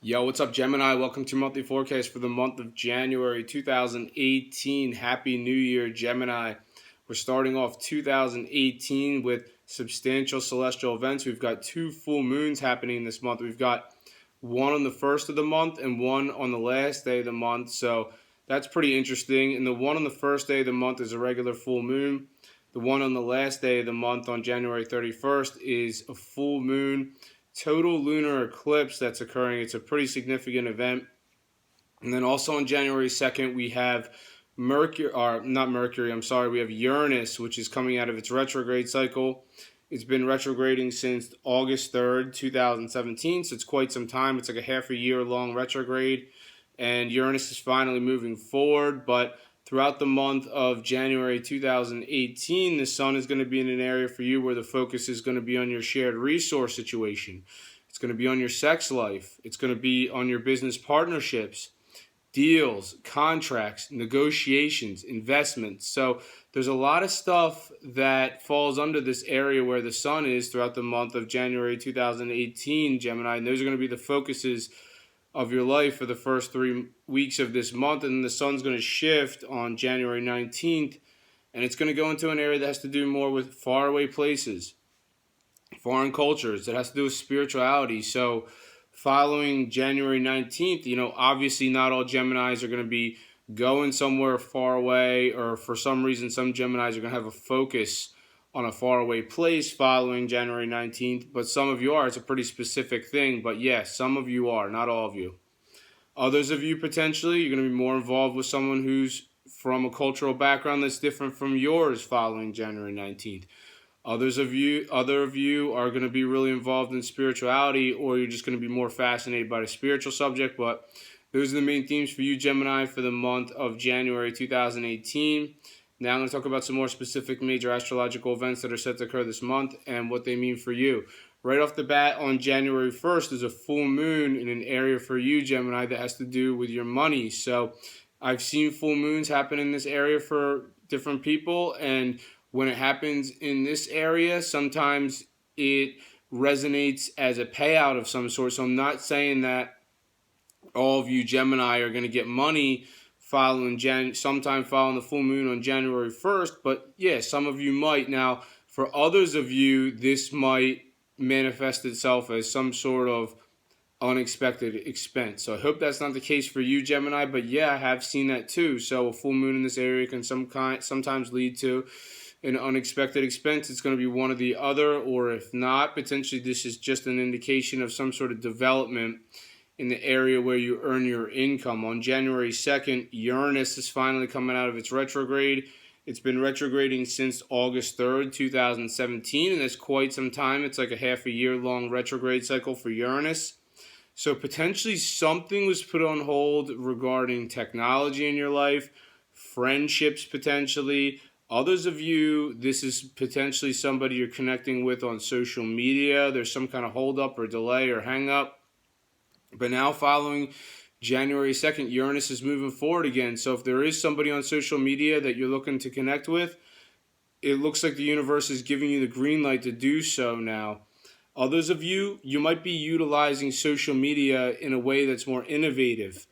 Yo, what's up, Gemini? Welcome to monthly forecast for the month of January 2018. Happy New Year, Gemini. We're starting off 2018 with substantial celestial events. We've got two full moons happening this month. We've got one on the first of the month and one on the last day of the month. So that's pretty interesting. And the one on the first day of the month is a regular full moon. The one on the last day of the month on January 31st is a full moon total lunar eclipse that's occurring. It's a pretty significant event. And then also on January 2nd, we have we have Uranus, which is coming out of its retrograde cycle. It's been retrograding since August 3rd, 2017, so it's quite some time. It's like a half a year long retrograde, and Uranus is finally moving forward, but throughout the month of January 2018, the sun is going to be in an area for you where the focus is going to be on your shared resource situation. It's going to be on your sex life. It's going to be on your business partnerships, deals, contracts, negotiations, investments. So there's a lot of stuff that falls under this area where the sun is throughout the month of January 2018, Gemini, and those are going to be the focuses of your life for the first 3 weeks of this month, and the sun's going to shift on January 19th, and it's going to go into an area that has to do more with faraway places, foreign cultures. It has to do with spirituality. So following January 19th, obviously not all Geminis are going to be going somewhere far away, or for some reason some Geminis are going to have a focus on a faraway place following January 19th, but some of you are. It's a pretty specific thing, but yes, some of you are, not all of you. Others of you, potentially, you're going to be more involved with someone who's from a cultural background that's different from yours following January 19th. Other of you are going to be really involved in spirituality, or you're just going to be more fascinated by the spiritual subject, but those are the main themes for you, Gemini, for the month of January 2018. Now I'm going to talk about some more specific major astrological events that are set to occur this month and what they mean for you. Right off the bat, on January 1st, there's a full moon in an area for you, Gemini, that has to do with your money. So I've seen full moons happen in this area for different people, and when it happens in this area, sometimes it resonates as a payout of some sort. So I'm not saying that all of you Gemini are going to get money sometime following the full moon on January 1st, but yeah, some of you might. Now, for others of you, this might manifest itself as some sort of unexpected expense. So I hope that's not the case for you, Gemini, but yeah, I have seen that too. So a full moon in this area can sometimes lead to an unexpected expense. It's going to be one or the other, or if not, potentially this is just an indication of some sort of development in the area where you earn your income. On January 2nd, Uranus is finally coming out of its retrograde. It's been retrograding since August 3rd, 2017, and that's quite some time. It's like a half a year long retrograde cycle for Uranus. So potentially something was put on hold regarding technology in your life, friendships potentially. Others of you, this is potentially somebody you're connecting with on social media. There's some kind of holdup or delay or hang up. But now following January 2nd, Uranus is moving forward again. So if there is somebody on social media that you're looking to connect with, it looks like the universe is giving you the green light to do so now. Others of you, you might be utilizing social media in a way that's more innovative.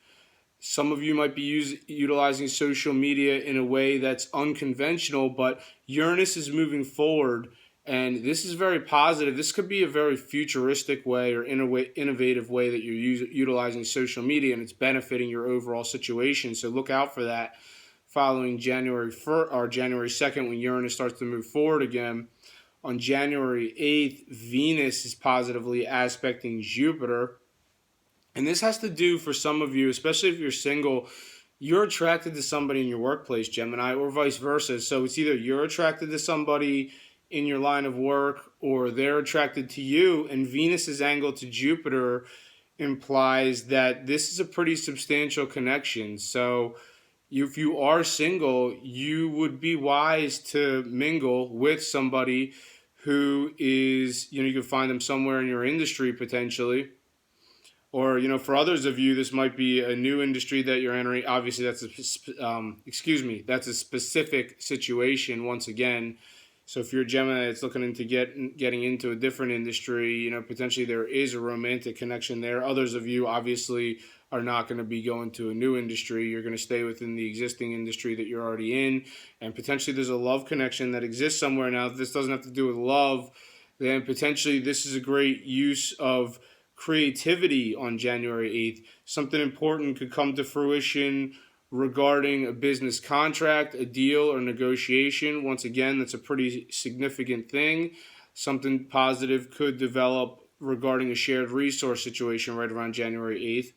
Some of you might be utilizing social media in a way that's unconventional, but Uranus is moving forward. And this is very positive. This could be a very futuristic way or innovative way that you're utilizing social media, and it's benefiting your overall situation. So look out for that following January 1st or January 2nd when Uranus starts to move forward again. On January 8th, Venus is positively aspecting Jupiter. And this has to do for some of you, especially if you're single, you're attracted to somebody in your workplace, Gemini, or vice versa. So it's either you're attracted to somebody in your line of work or they're attracted to you, and Venus's angle to Jupiter implies that this is a pretty substantial connection. So if you are single, you would be wise to mingle with somebody who is, you can find them somewhere in your industry potentially. Or, for others of you, this might be a new industry that you're entering. Obviously, that's a specific situation once again. So if you're a Gemini that's looking into getting into a different industry, potentially there is a romantic connection there. Others of you obviously are not going to be going to a new industry. You're going to stay within the existing industry that you're already in, and potentially there's a love connection that exists somewhere. Now, if this doesn't have to do with love, then potentially this is a great use of creativity on January 8th. Something important could come to fruition regarding a business contract, a deal, or negotiation. Once again, that's a pretty significant thing. Something positive could develop regarding a shared resource situation right around January 8th.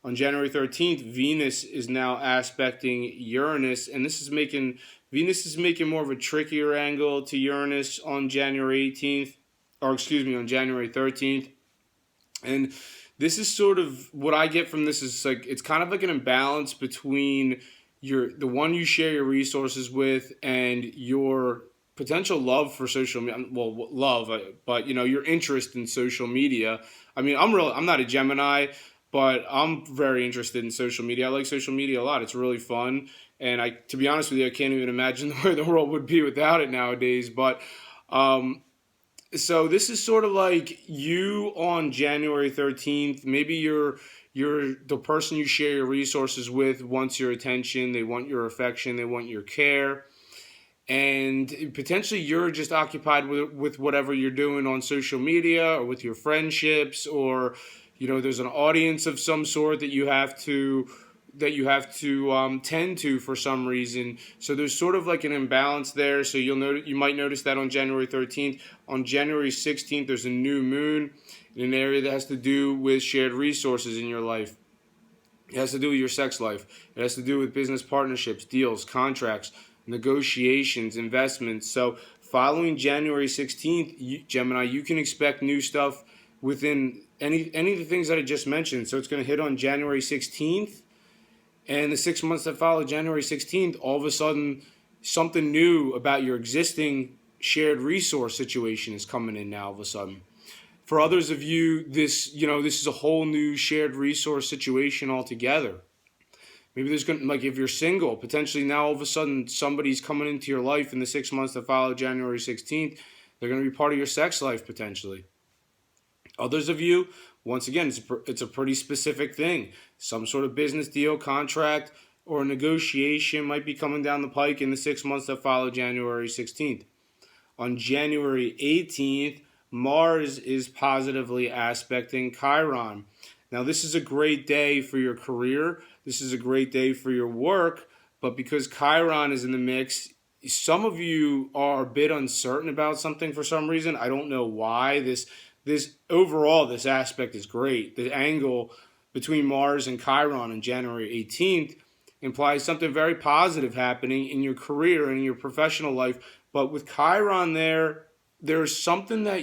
On January 13th, Venus is now aspecting Uranus, and Venus is making more of a trickier angle to Uranus on January 18th, on January 13th. And this is sort of what I get from this is like it's kind of like an imbalance between the one you share your resources with and your potential love for social media. Well, love, but your interest in social media. I mean, I'm not a Gemini, but I'm very interested in social media. I like social media a lot. It's really fun, and to be honest with you, I can't even imagine where the world would be without it nowadays. But so this is sort of like you on January 13th. Maybe you're the person you share your resources with wants your attention. They want your affection. They want your care. And potentially you're just occupied with whatever you're doing on social media or with your friendships, or there's an audience of some sort that you have to tend to for some reason. So there's sort of like an imbalance there. So you might notice that on January 13th. On January 16th, there's a new moon in an area that has to do with shared resources in your life. It has to do with your sex life. It has to do with business partnerships, deals, contracts, negotiations, investments. So following January 16th, Gemini, you can expect new stuff within any of the things that I just mentioned. So it's going to hit on January 16th. And the 6 months that follow January 16th, all of a sudden, something new about your existing shared resource situation is coming in now all of a sudden. For others of you, this is a whole new shared resource situation altogether. Maybe if you're single, potentially now all of a sudden somebody's coming into your life in the 6 months that follow January 16th. They're going to be part of your sex life potentially. Others of you, once again, it's a pretty specific thing. Some sort of business deal, contract, or negotiation might be coming down the pike in the 6 months that follow January 16th. On January 18th, Mars is positively aspecting Chiron. Now, this is a great day for your career. This is a great day for your work. But because Chiron is in the mix, some of you are a bit uncertain about something for some reason. I don't know why. This aspect is great. The angle between Mars and Chiron on January 18th implies something very positive happening in your career and in your professional life. But with Chiron there's something that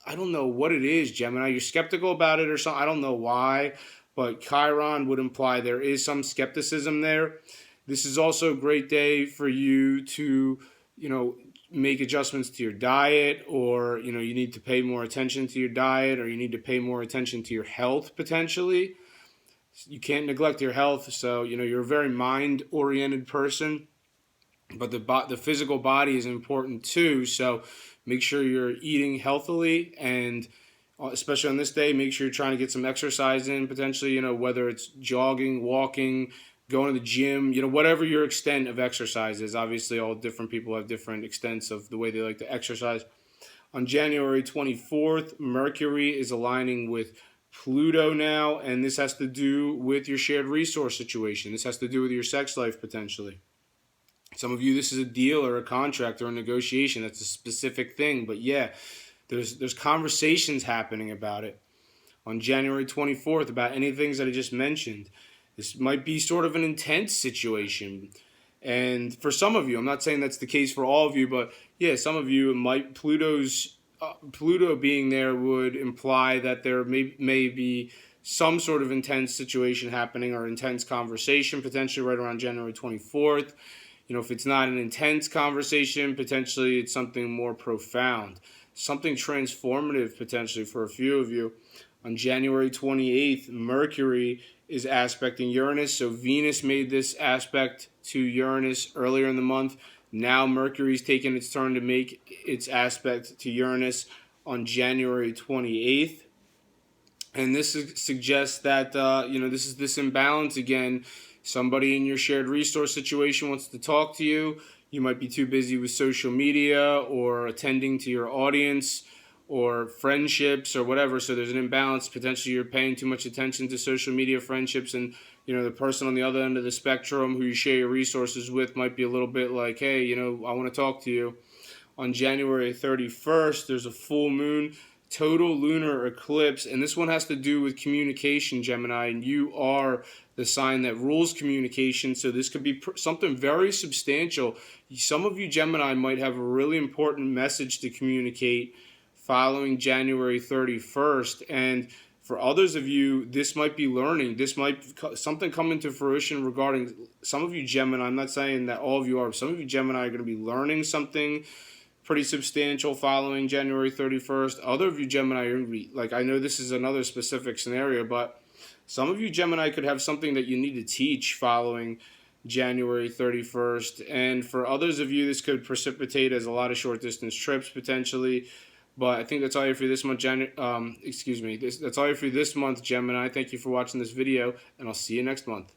I don't know what it is, Gemini. You're skeptical about it or something. I don't know why, but Chiron would imply there is some skepticism there. This is also a great day for you to, make adjustments to your diet, or you need to pay more attention to your diet, or you need to pay more attention to your health potentially. You can't neglect your health. So you're a very mind-oriented person, but the physical body is important too. So make sure you're eating healthily, and especially on this day, make sure you're trying to get some exercise in potentially. Whether it's jogging, walking, going to the gym, whatever your extent of exercise is. Obviously, all different people have different extents of the way they like to exercise. On January 24th, Mercury is aligning with Pluto now, and this has to do with your shared resource situation. This has to do with your sex life potentially. Some of you, this is a deal or a contract or a negotiation. That's a specific thing, but yeah, there's conversations happening about it. On January 24th, about any things that I just mentioned. This might be sort of an intense situation. And for some of you, I'm not saying that's the case for all of you, but yeah, some of you Pluto being there would imply that there may be some sort of intense situation happening or intense conversation potentially right around January 24th. If it's not an intense conversation, potentially it's something more profound, something transformative potentially for a few of you. On January 28th, Mercury is aspecting Uranus. So Venus made this aspect to Uranus earlier in the month. Now Mercury's taking its turn to make its aspect to Uranus on January 28th. And this suggests that, this is this imbalance again. Somebody in your shared resource situation wants to talk to you. You might be too busy with social media or attending to your audience or friendships or whatever. So there's an imbalance. Potentially you're paying too much attention to social media friendships, and the person on the other end of the spectrum who you share your resources with might be a little bit like, hey, I want to talk to you. On January 31st, there's a full moon, total lunar eclipse, and this one has to do with communication, Gemini, and you are the sign that rules communication, so this could be something very substantial. Some of you Gemini might have a really important message to communicate following January 31st, and for others of you, this might be learning. This might something come into fruition regarding some of you Gemini. I'm not saying that all of you are. Some of you Gemini are going to be learning something pretty substantial following January 31st. Other of you Gemini are going to be, like, I know this is another specific scenario, but some of you Gemini could have something that you need to teach following January 31st. And for others of you, this could precipitate as a lot of short distance trips potentially. But I think that's all you for this month, that's all you for this month, Gemini. Thank you for watching this video, and I'll see you next month.